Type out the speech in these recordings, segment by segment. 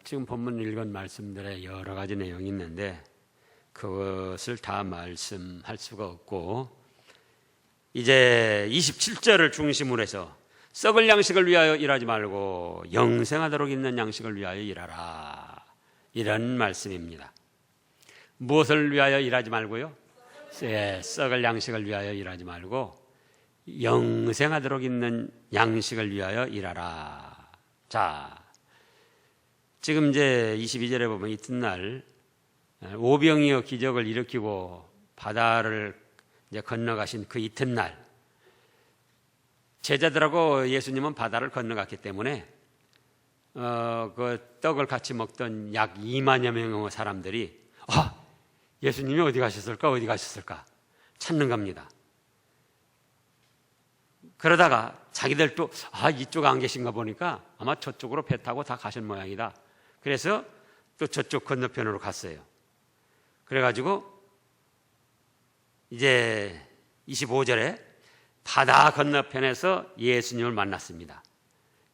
지금 본문 읽은 말씀들에 여러 가지 내용이 있는데 그것을 다 말씀할 수가 없고, 이제 27절을 중심으로 해서 썩을 양식을 위하여 일하지 말고 영생하도록 있는 양식을 위하여 일하라, 이런 말씀입니다. 무엇을 위하여 일하지 말고요? 썩을 양식을 위하여 일하지 말고 영생하도록 있는 양식을 위하여 일하라. 자, 지금 이제 22절에 보면 이튿날 오병이어 기적을 일으키고 바다를 이제 건너가신 그 이튿날, 제자들하고 예수님은 바다를 건너갔기 때문에 그 떡을 같이 먹던 약 2만여 명의 사람들이 예수님이 어디 가셨을까 찾는 겁니다. 그러다가 자기들도 이쪽 안 계신가 보니까 아마 저쪽으로 배 타고 다 가신 모양이다. 그래서 또 저쪽 건너편으로 갔어요. 그래가지고 이제 25절에 바다 건너편에서 예수님을 만났습니다.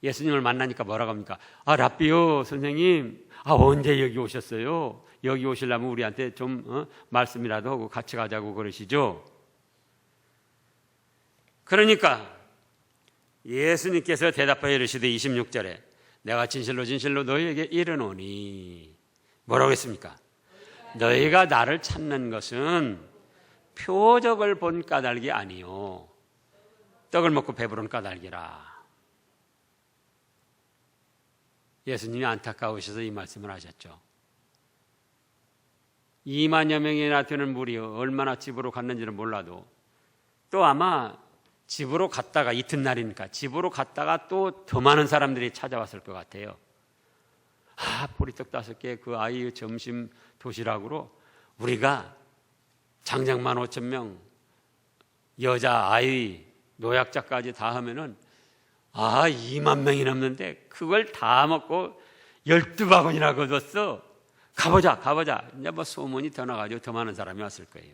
예수님을 만나니까 뭐라고 합니까? 랍비요, 선생님, 언제 여기 오셨어요? 여기 오시려면 우리한테 좀 말씀이라도 하고 같이 가자고 그러시죠. 그러니까 예수님께서 대답하여 이르시되 26절에 내가 진실로 진실로 너희에게 이르노니, 뭐라고 했습니까? 너희가 나를 찾는 것은 표적을 본 까닭이 아니요 떡을 먹고 배부른 까닭이라. 예수님이 안타까우셔서 이 말씀을 하셨죠. 2만여 명이나 되는 무리 얼마나 집으로 갔는지는 몰라도 또 아마 집으로 갔다가 이튿날이니까 집으로 갔다가 또 더 많은 사람들이 찾아왔을 것 같아요. 보리떡 5개 그 아이의 점심 도시락으로 우리가 장장만 5,000명, 여자, 아이, 노약자까지 다 하면은 2만 명이 넘는데 그걸 다 먹고 12바구니나 거뒀어. 가보자. 이제 뭐 소문이 더 나가지고 더 많은 사람이 왔을 거예요.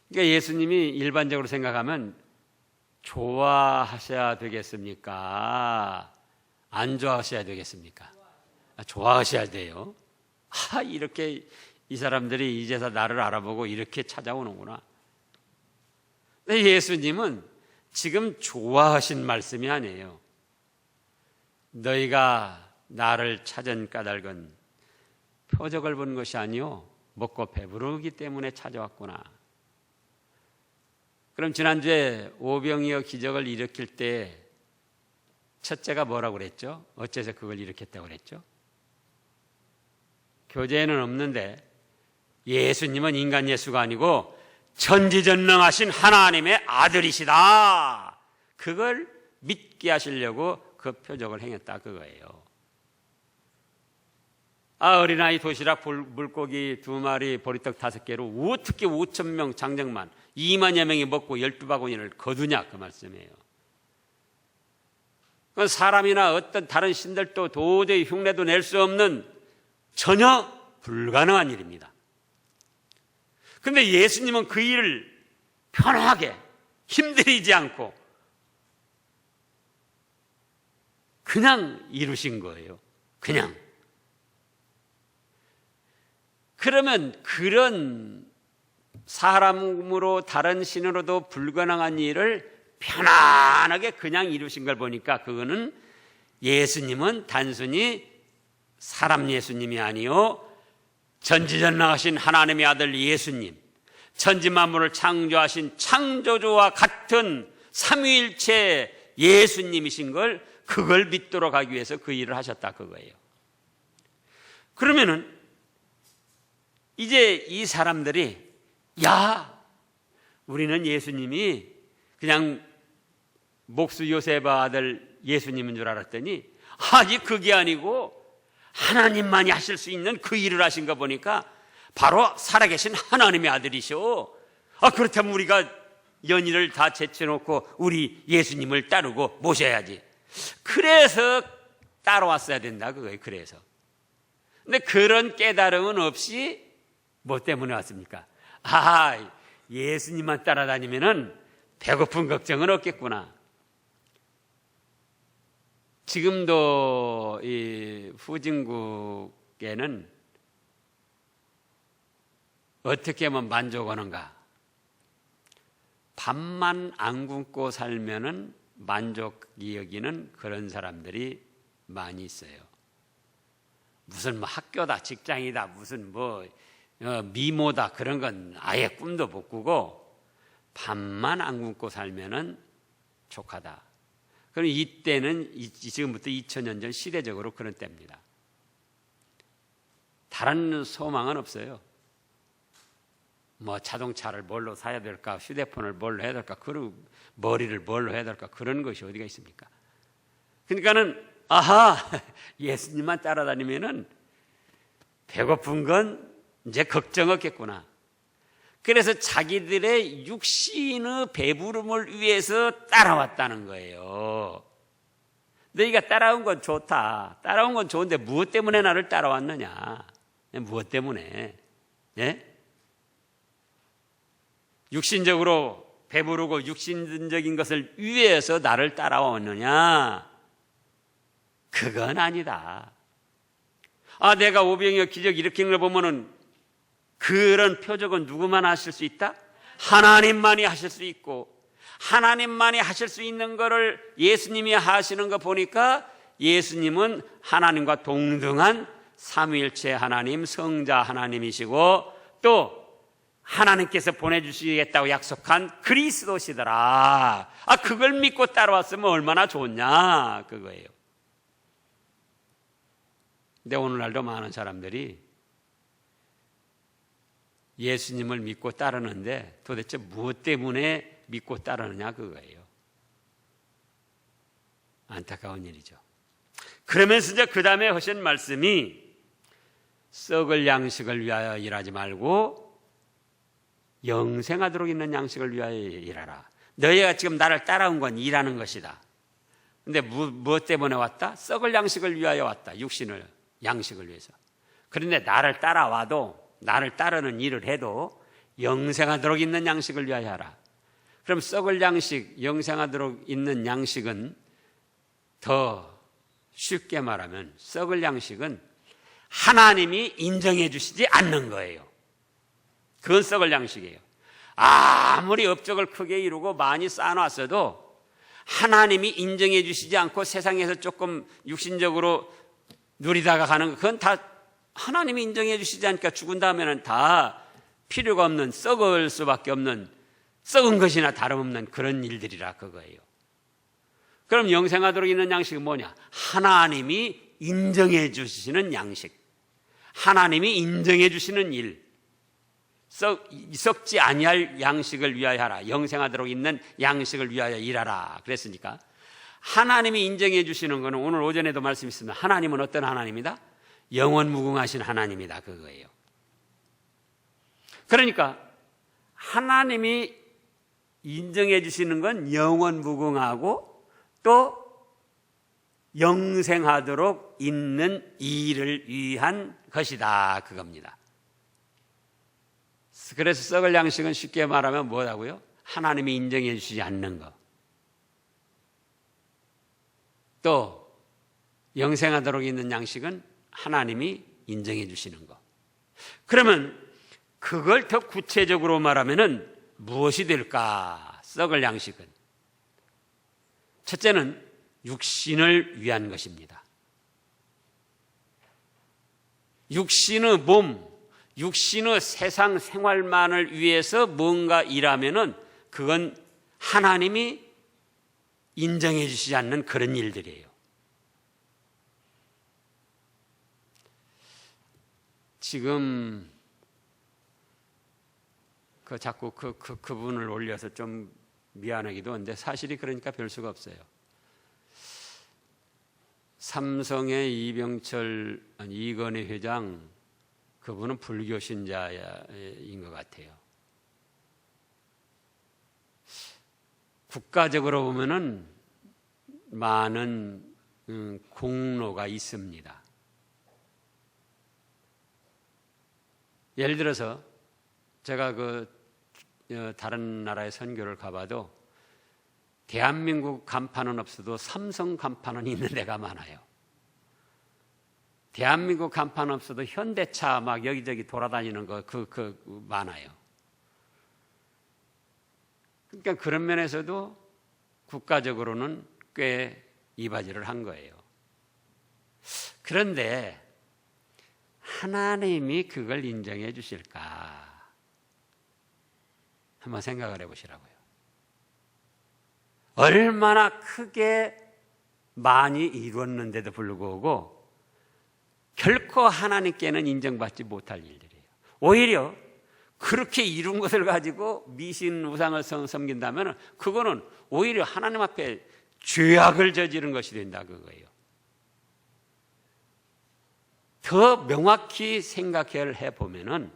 그러니까 예수님이 일반적으로 생각하면 좋아하셔야 되겠습니까? 안 좋아하셔야 되겠습니까? 좋아하셔야 돼요. 이렇게 이 사람들이 이제서 나를 알아보고 이렇게 찾아오는구나. 근데 예수님은 지금 좋아하신 말씀이 아니에요. 너희가 나를 찾은 까닭은 표적을 본 것이 아니요 먹고 배부르기 때문에 찾아왔구나. 그럼 지난주에 오병이어 기적을 일으킬 때 첫째가 뭐라고 그랬죠? 어째서 그걸 일으켰다고 그랬죠? 교재에는 없는데 예수님은 인간 예수가 아니고 전지전능하신 하나님의 아들이시다. 그걸 믿게 하시려고 그 표적을 행했다 그거예요. 어린아이 도시락 물고기 2마리 보리떡 5개로 어떻게 5,000명 장정만 2만여 명이 먹고 12바구니를 거두냐 그 말씀이에요. 그건 사람이나 어떤 다른 신들도 도저히 흉내도 낼 수 없는 전혀 불가능한 일입니다. 그런데 예수님은 그 일을 편하게 힘들이지 않고 그냥 이루신 거예요. 그냥. 그러면 그런 사람으로 다른 신으로도 불가능한 일을 편안하게 그냥 이루신 걸 보니까 그거는 예수님은 단순히 사람 예수님이 아니요 전지전능하신 하나님의 아들 예수님, 천지만물을 창조하신 창조주와 같은 삼위일체 예수님이신 걸 그걸 믿도록 하기 위해서 그 일을 하셨다 그거예요. 그러면은 이제 이 사람들이 우리는 예수님이 그냥 목수 요셉 아들 예수님인 줄 알았더니 아니 그게 아니고 하나님만이 하실 수 있는 그 일을 하신 거 보니까 바로 살아계신 하나님의 아들이셔. 그렇다면 우리가 연인을 다 제쳐놓고 우리 예수님을 따르고 모셔야지. 그래서 따라왔어야 된다 그거예요. 그래서. 근데 그런 깨달음은 없이 뭐 때문에 왔습니까? 예수님만 따라다니면은 배고픈 걱정은 없겠구나. 지금도 이 후진국에는 어떻게 하면 만족하는가? 밥만 안 굶고 살면은 만족이 여기는 그런 사람들이 많이 있어요. 무슨 뭐 학교다, 직장이다, 무슨 뭐 미모다 그런 건 아예 꿈도 못 꾸고 밥만 안 굶고 살면은 족하다. 그럼 이때는 지금부터 2000년 전 시대적으로 그런 때입니다. 다른 소망은 없어요. 뭐 자동차를 뭘로 사야 될까, 휴대폰을 뭘로 해야 될까, 그리고 머리를 뭘로 해야 될까, 그런 것이 어디가 있습니까? 그러니까는 아하, 예수님만 따라다니면은 배고픈 건 이제 걱정 없겠구나. 그래서 자기들의 육신의 배부름을 위해서 따라왔다는 거예요. 너희가 따라온 건 좋다. 따라온 건 좋은데 무엇 때문에 나를 따라왔느냐? 무엇 때문에? 예? 육신적으로 배부르고 육신적인 것을 위해서 나를 따라왔느냐? 그건 아니다. 아, 내가 오병이어 기적 일으키는 걸 보면은 그런 표적은 누구만 하실 수 있다? 하나님만이 하실 수 있고, 하나님만이 하실 수 있는 거를 예수님이 하시는 거 보니까 예수님은 하나님과 동등한 삼위일체 하나님, 성자 하나님이시고 또 하나님께서 보내주시겠다고 약속한 그리스도시더라. 아, 그걸 믿고 따라왔으면 얼마나 좋냐, 그거예요. 근데 오늘날도 많은 사람들이 예수님을 믿고 따르는데 도대체 무엇 때문에 믿고 따르느냐, 그거예요. 안타까운 일이죠. 그러면서 이제 그 다음에 하신 말씀이 썩을 양식을 위하여 일하지 말고 영생하도록 있는 양식을 위하여 일하라. 너희가 지금 나를 따라온 건 일하는 것이다. 근데 무엇 때문에 왔다? 썩을 양식을 위하여 왔다. 육신을, 양식을 위해서. 그런데 나를 따라와도, 나를 따르는 일을 해도 영생하도록 있는 양식을 위하여 하라. 그럼 썩을 양식, 영생하도록 있는 양식은 더 쉽게 말하면 썩을 양식은 하나님이 인정해 주시지 않는 거예요. 그건 썩을 양식이에요. 아무리 업적을 크게 이루고 많이 쌓아놨어도 하나님이 인정해 주시지 않고 세상에서 조금 육신적으로 누리다가 가는 거, 그건 다 하나님이 인정해 주시지 않으니까 죽은 다음에는 다 필요가 없는, 썩을 수밖에 없는, 썩은 것이나 다름없는 그런 일들이라 그거예요. 그럼 영생하도록 있는 양식은 뭐냐? 하나님이 인정해 주시는 양식, 하나님이 인정해 주시는 일, 썩지 아니할 양식을 위하여 하라. 영생하도록 있는 양식을 위하여 일하라. 그랬으니까 하나님이 인정해 주시는 것은 오늘 오전에도 말씀했습니다. 하나님은 어떤 하나님이다? 영원무궁하신 하나님이다, 그거예요. 그러니까 하나님이 인정해 주시는 건 영원무궁하고 또 영생하도록 있는 일을 위한 것이다, 그겁니다. 그래서 썩을 양식은 쉽게 말하면 뭐라고요? 하나님이 인정해 주시지 않는 것. 또 영생하도록 있는 양식은 하나님이 인정해 주시는 것. 그러면 그걸 더 구체적으로 말하면은 무엇이 될까? 썩을 양식은 첫째는 육신을 위한 것입니다. 육신의 몸, 육신의 세상 생활만을 위해서 뭔가 일하면은 그건 하나님이 인정해 주시지 않는 그런 일들이에요. 지금 자꾸 그분을 올려서 좀 미안하기도 한데 사실이 그러니까 별 수가 없어요. 삼성의 이건희 회장, 그분은 불교 신자인 것 같아요. 국가적으로 보면은 많은 공로가 있습니다. 예를 들어서 제가 다른 나라에 선교를 가봐도 대한민국 간판은 없어도 삼성 간판은 있는 데가 많아요. 대한민국 간판 없어도 현대차 막 여기저기 돌아다니는 거 많아요. 그러니까 그런 면에서도 국가적으로는 꽤 이바지를 한 거예요. 그런데 하나님이 그걸 인정해 주실까? 한번 생각을 해보시라고요. 얼마나 크게 많이 이루었는데도 불구하고 결코 하나님께는 인정받지 못할 일들이에요. 오히려 그렇게 이룬 것을 가지고 미신 우상을 섬긴다면 그거는 오히려 하나님 앞에 죄악을 저지른 것이 된다 그거예요. 더 명확히 생각해 보면은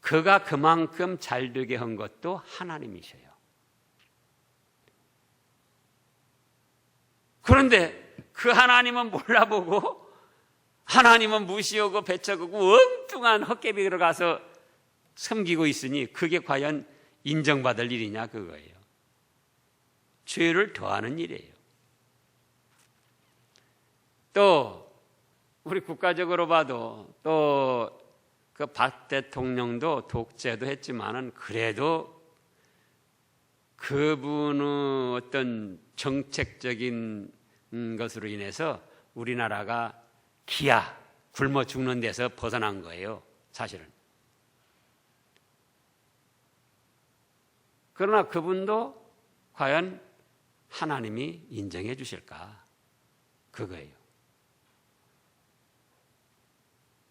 그가 그만큼 잘되게 한 것도 하나님이셔요. 그런데 그 하나님은 몰라보고 하나님은 무시하고 배척하고 엉뚱한 헛개비로 가서 섬기고 있으니 그게 과연 인정받을 일이냐 그거예요. 죄를 더하는 일이에요. 또 우리 국가적으로 봐도 또 그 박 대통령도 독재도 했지만은 그래도 그분의 어떤 정책적인 것으로 인해서 우리나라가 기아 굶어 죽는 데서 벗어난 거예요, 사실은. 그러나 그분도 과연 하나님이 인정해 주실까? 그거예요.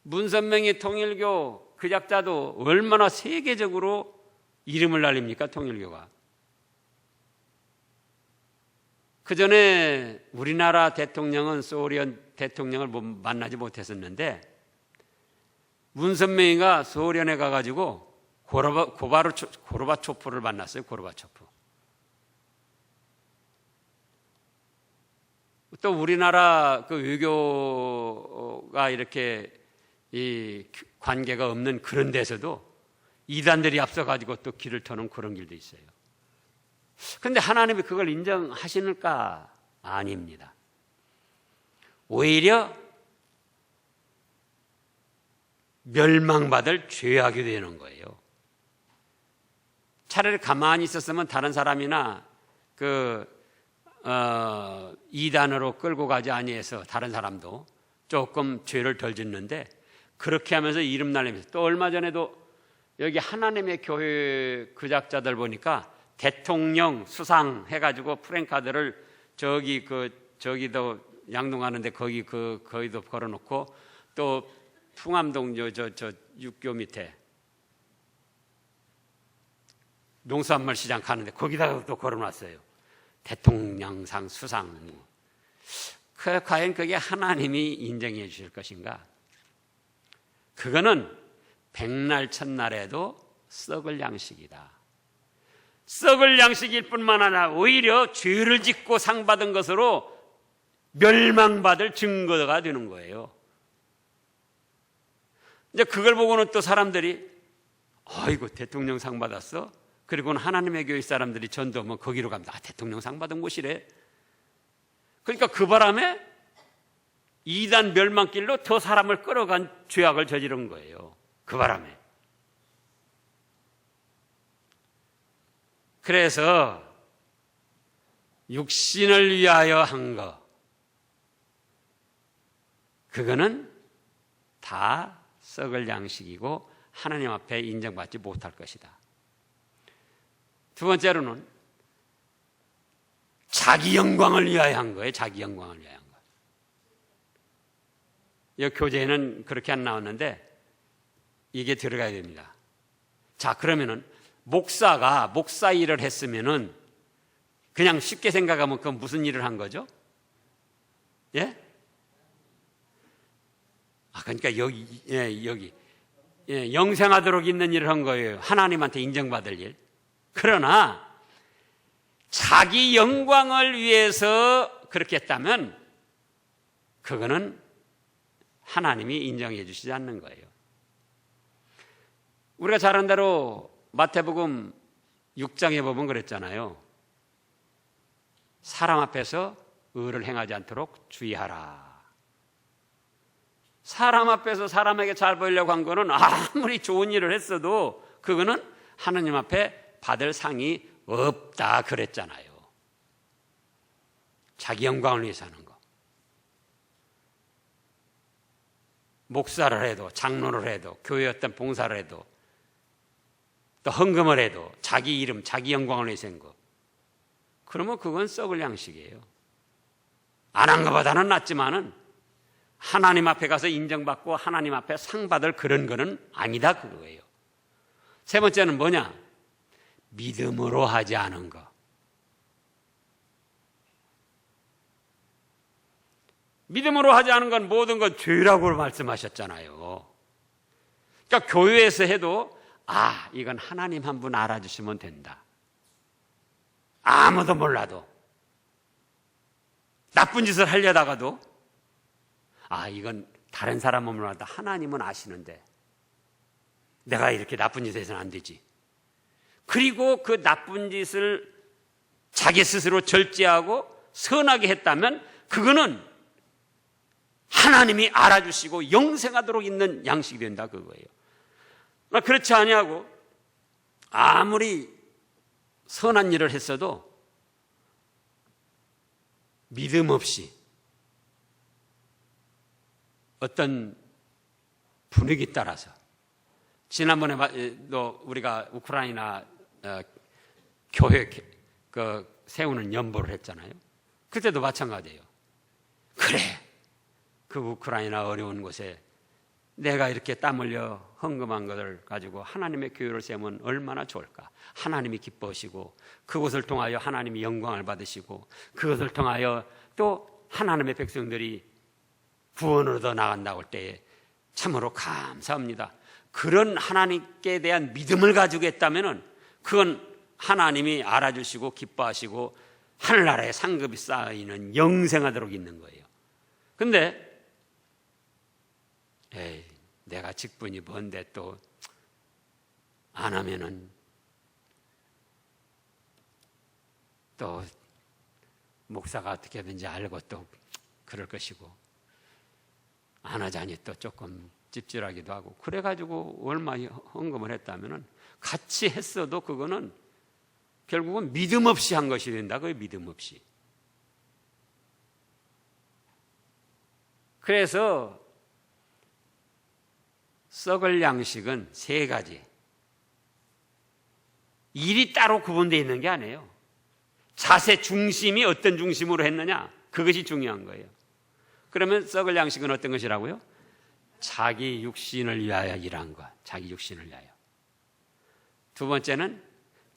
문선명이 통일교 그 작자도 얼마나 세계적으로 이름을 날립니까, 통일교가. 그 전에 우리나라 대통령은 소련 대통령을 만나지 못했었는데 문선명이가 소련에 가가지고 고르바초프를 만났어요. 고르바초프. 또 우리나라 그 외교가 이렇게 이 관계가 없는 그런 데서도 이단들이 앞서가지고 또 길을 터는 그런 길도 있어요. 그런데 하나님이 그걸 인정하시는가? 아닙니다. 오히려 멸망받을 죄악이 되는 거예요. 차라리 가만히 있었으면 다른 사람이나 이단으로 끌고 가지 아니해서 다른 사람도 조금 죄를 덜 짓는데 그렇게 하면서 이름 날리면서 또 얼마 전에도 여기 하나님의 교회 구작자들 보니까 대통령 수상 해가지고 프랭카드를 저기도 양동하는데 거기도 걸어놓고 또 풍암동 저 육교 밑에 농수산물 시장 가는데 거기다가 또 걸어놨어요. 대통령상 수상. 과연 그게 하나님이 인정해 주실 것인가? 그거는 백날 첫날에도 썩을 양식이다. 썩을 양식일 뿐만 아니라 오히려 죄를 짓고 상 받은 것으로 멸망받을 증거가 되는 거예요. 이제 그걸 보고는 또 사람들이 아이고 대통령 상 받았어? 그리고는 하나님의 교회 사람들이 전도하면 거기로 갑니다. 아, 대통령 상 받은 곳이래. 그러니까 그 바람에 이단 멸망길로 더 사람을 끌어간 죄악을 저지른 거예요. 그 바람에. 그래서 육신을 위하여 한 거, 그거는 다 썩을 양식이고 하나님 앞에 인정받지 못할 것이다. 두 번째로는 자기 영광을 위하여 한 거예요. 자기 영광을 위하여 한 거. 이 교재에는 그렇게 안 나왔는데 이게 들어가야 됩니다. 자, 그러면은 목사가 목사 일을 했으면은 그냥 쉽게 생각하면 그건 무슨 일을 한 거죠? 예? 그러니까 여기 영생하도록 있는 일을 한 거예요. 하나님한테 인정받을 일. 그러나 자기 영광을 위해서 그렇게 했다면 그거는 하나님이 인정해 주시지 않는 거예요. 우리가 잘 아는 대로 마태복음 6장에 보면 그랬잖아요. 사람 앞에서 의를 행하지 않도록 주의하라. 사람 앞에서 사람에게 잘 보이려고 한 거는 아무리 좋은 일을 했어도 그거는 하나님 앞에 받을 상이 없다 그랬잖아요. 자기 영광을 위해서 하는 거. 목사를 해도, 장로를 해도, 교회 어떤 봉사를 해도, 또 헌금을 해도 자기 이름, 자기 영광을 위해서 한 거. 그러면 그건 썩을 양식이에요. 안 한 것보다는 낫지만은 하나님 앞에 가서 인정받고 하나님 앞에 상 받을 그런 거는 아니다 그거예요. 세 번째는 뭐냐? 믿음으로 하지 않은 거. 믿음으로 하지 않은 건 모든 건 죄라고 말씀하셨잖아요. 그러니까 교회에서 해도 이건 하나님 한 분 알아주시면 된다. 아무도 몰라도 나쁜 짓을 하려다가도 이건 다른 사람은 몰라도 하나님은 아시는데 내가 이렇게 나쁜 짓 해서는 안 되지. 그리고 그 나쁜 짓을 자기 스스로 절제하고 선하게 했다면 그거는 하나님이 알아주시고 영생하도록 있는 양식이 된다 그거예요. 그렇지 아니하고 아무리 선한 일을 했어도 믿음 없이 어떤 분위기 따라서 지난번에 우리가 우크라이나 교회 세우는 연보를 했잖아요. 그때도 마찬가지예요. 그래, 그 우크라이나 어려운 곳에 내가 이렇게 땀 흘려 헌금한 것을 가지고 하나님의 교회를 세우면 얼마나 좋을까. 하나님이 기뻐하시고 그것을 통하여 하나님이 영광을 받으시고 그것을 통하여 또 하나님의 백성들이 구원으로 더 나간다고 할 때에 참으로 감사합니다. 그런 하나님께 대한 믿음을 가지고 했다면 그건 하나님이 알아주시고 기뻐하시고 하늘나라에 상급이 쌓이는 영생하도록 있는 거예요. 근데 내가 직분이 뭔데 또 안 하면은 또 목사가 어떻게든지 알고 또 그럴 것이고 안 하자니 또 조금 찝찝하기도 하고 그래가지고 얼마 헌금을 했다면은 같이 했어도 그거는 결국은 믿음 없이 한 것이 된다. 그 믿음 없이. 그래서 썩을 양식은 세 가지. 일이 따로 구분되어 있는 게 아니에요. 자세 중심이 어떤 중심으로 했느냐, 그것이 중요한 거예요. 그러면 썩을 양식은 어떤 것이라고요? 자기 육신을 위하여 일한 것. 자기 육신을 위하여. 두 번째는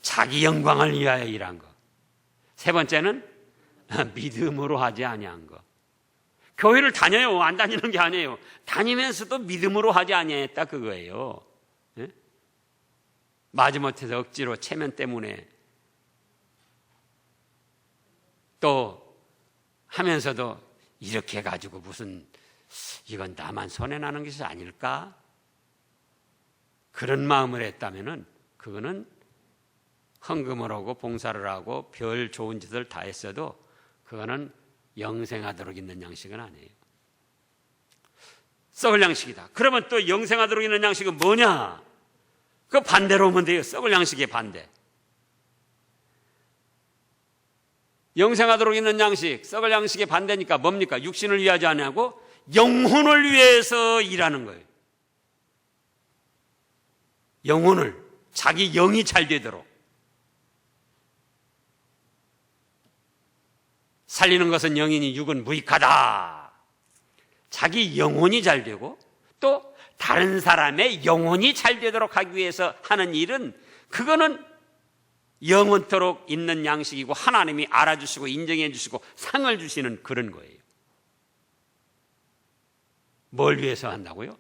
자기 영광을 위하여 일한 것. 세 번째는 믿음으로 하지 아니한 것. 교회를 다녀요. 안 다니는 게 아니에요. 다니면서도 믿음으로 하지 아니했다 그거예요. 예? 마지못해서 억지로 체면 때문에 또 하면서도 이렇게 해가지고 무슨 이건 나만 손해나는 것이 아닐까? 그런 마음을 했다면은 그거는 헌금을 하고 봉사를 하고 별 좋은 짓을 다 했어도 그거는 영생하도록 있는 양식은 아니에요. 썩을 양식이다. 그러면 또 영생하도록 있는 양식은 뭐냐? 그 반대로 오면 돼요. 썩을 양식의 반대. 영생하도록 있는 양식, 썩을 양식의 반대니까 뭡니까? 육신을 위하지 아니하고 영혼을 위해서 일하는 거예요. 영혼을, 자기 영이 잘 되도록. 살리는 것은 영이니 육은 무익하다. 자기 영혼이 잘 되고 또 다른 사람의 영혼이 잘 되도록 하기 위해서 하는 일은 그거는 영원토록 있는 양식이고 하나님이 알아주시고 인정해 주시고 상을 주시는 그런 거예요. 뭘 위해서 한다고요?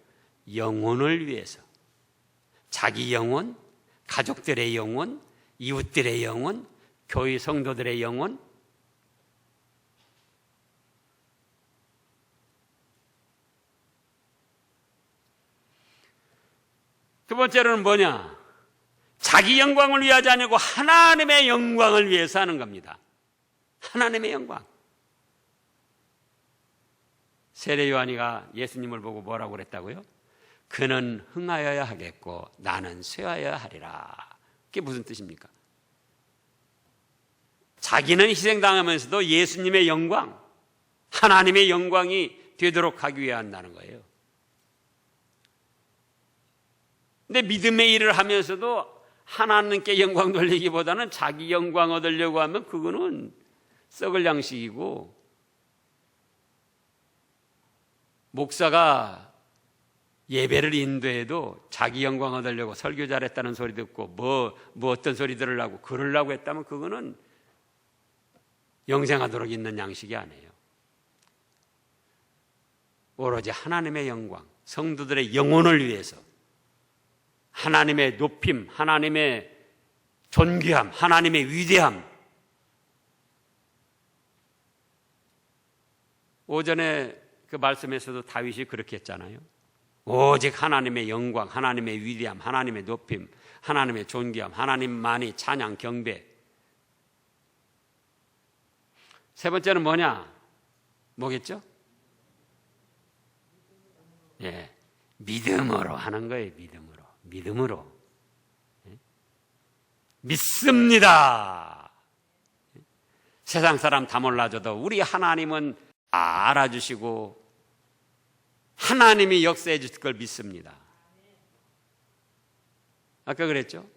영혼을 위해서. 자기 영혼, 가족들의 영혼, 이웃들의 영혼, 교회 성도들의 영혼. 두 번째로는 뭐냐? 자기 영광을 위하지 않고 하나님의 영광을 위해서 하는 겁니다. 하나님의 영광. 세례 요한이가 예수님을 보고 뭐라고 그랬다고요? 그는 흥하여야 하겠고 나는 쇠하여야 하리라. 그게 무슨 뜻입니까? 자기는 희생당하면서도 예수님의 영광, 하나님의 영광이 되도록 하기 위해 한다는 거예요. 근데 믿음의 일을 하면서도 하나님께 영광 돌리기보다는 자기 영광 얻으려고 하면 그거는 썩을 양식이고, 목사가 예배를 인도해도 자기 영광 얻으려고 설교 잘했다는 소리 듣고 뭐 어떤 소리 들으려고 그러려고 했다면 그거는 영생하도록 있는 양식이 아니에요. 오로지 하나님의 영광, 성도들의 영혼을 위해서 하나님의 높임, 하나님의 존귀함, 하나님의 위대함. 오전에 그 말씀에서도 다윗이 그렇게 했잖아요. 오직 하나님의 영광, 하나님의 위대함, 하나님의 높임, 하나님의 존귀함, 하나님만이 찬양, 경배. 세 번째는 뭐냐? 뭐겠죠? 예, 믿음으로 하는 거예요. 믿음으로. 예? 믿습니다. 세상 사람 다 몰라줘도 우리 하나님은 알아주시고 하나님이 역사해 주실 걸 믿습니다. 아까 그랬죠?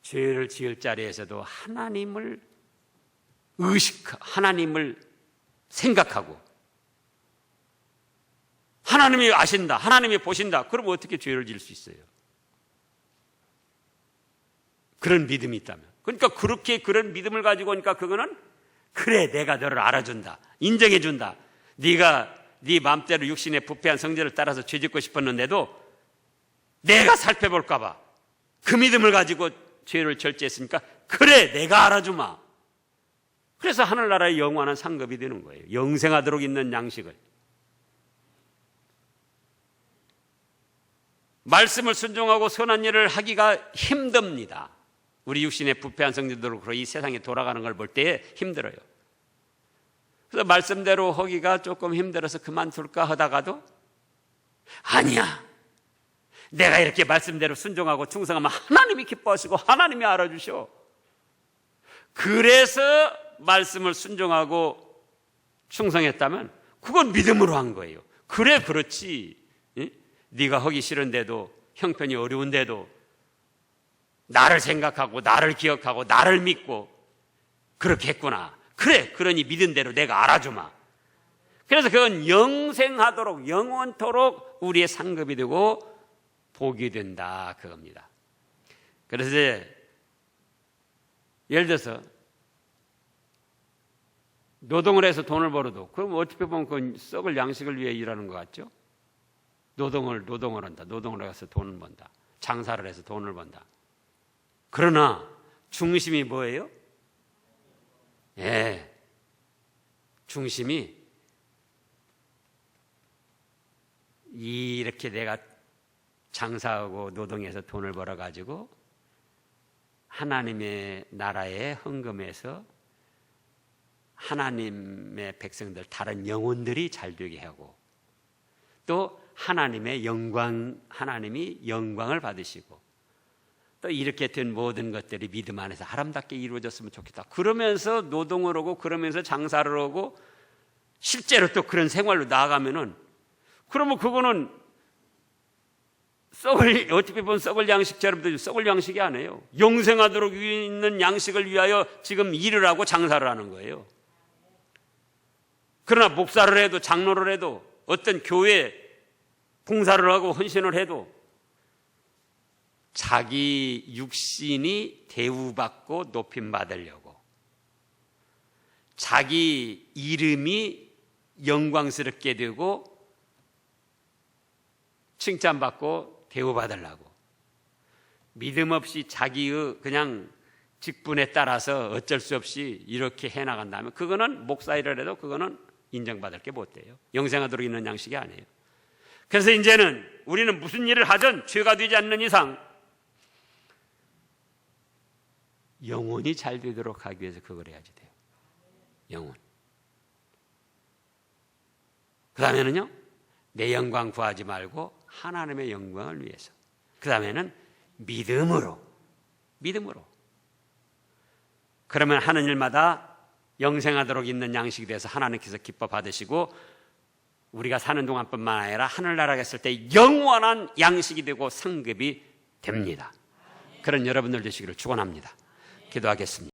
죄를 지을 자리에서도 하나님을 하나님을 생각하고 하나님이 아신다, 하나님이 보신다. 그럼 어떻게 죄를 지을 수 있어요? 그런 믿음이 있다면. 그러니까 그렇게 그런 믿음을 가지고 오니까 그거는 그래, 내가 너를 알아준다, 인정해준다. 네가 네 마음대로 육신의 부패한 성질을 따라서 죄짓고 싶었는데도 내가 살펴볼까 봐 그 믿음을 가지고 죄를 절제했으니까 그래, 내가 알아주마. 그래서 하늘나라의 영원한 상급이 되는 거예요. 영생하도록 있는 양식을. 말씀을 순종하고 선한 일을 하기가 힘듭니다. 우리 육신의 부패한 성질들로 이 세상에 돌아가는 걸 볼 때에 힘들어요. 그래서 말씀대로 하기가 조금 힘들어서 그만둘까 하다가도 아니야, 내가 이렇게 말씀대로 순종하고 충성하면 하나님이 기뻐하시고 하나님이 알아주셔. 그래서 말씀을 순종하고 충성했다면 그건 믿음으로 한 거예요. 그래, 그렇지. 네가 하기 싫은데도, 형편이 어려운데도 나를 생각하고 나를 기억하고 나를 믿고 그렇게 했구나. 그래, 그러니 믿은 대로 내가 알아주마. 그래서 그건 영생하도록, 영원토록 우리의 상급이 되고 복이 된다, 그겁니다. 그래서 이제 예를 들어서 노동을 해서 돈을 벌어도, 그럼 어떻게 보면 그건 썩을 양식을 위해 일하는 것 같죠? 노동을 한다. 노동을 해서 돈을 번다. 장사를 해서 돈을 번다. 그러나 중심이 뭐예요? 예, 중심이 이렇게 내가 장사하고 노동해서 돈을 벌어가지고 하나님의 나라에 헌금해서 하나님의 백성들, 다른 영혼들이 잘 되게 하고, 또 하나님의 영광, 하나님이 영광을 받으시고, 또 이렇게 된 모든 것들이 믿음 안에서 아름답게 이루어졌으면 좋겠다. 그러면서 노동을 하고, 그러면서 장사를 하고, 실제로 또 그런 생활로 나아가면은, 그러면 그거는 어떻게 보면 썩을 양식처럼 썩을 양식이 아니에요. 영생하도록 있는 양식을 위하여 지금 일을 하고 장사를 하는 거예요. 그러나 목사를 해도, 장로를 해도, 어떤 교회 봉사를 하고 헌신을 해도 자기 육신이 대우받고 높임받으려고, 자기 이름이 영광스럽게 되고 칭찬받고 대우받으려고, 믿음 없이 자기의 그냥 직분에 따라서 어쩔 수 없이 이렇게 해나간다면 그거는 목사 일을 해도 그거는 인정받을 게 못 돼요. 영생하도록 있는 양식이 아니에요. 그래서 이제는 우리는 무슨 일을 하든 죄가 되지 않는 이상 영혼이 잘 되도록 하기 위해서 그걸 해야지 돼요. 영혼. 그 다음에는요, 내 영광 구하지 말고 하나님의 영광을 위해서. 그 다음에는 믿음으로. 그러면 하는 일마다 영생하도록 있는 양식이 돼서 하나님께서 기뻐 받으시고, 우리가 사는 동안뿐만 아니라 하늘나라에 갔을 때 영원한 양식이 되고 상급이 됩니다. 그런 여러분들 되시기를 축원합니다. 기도하겠습니다.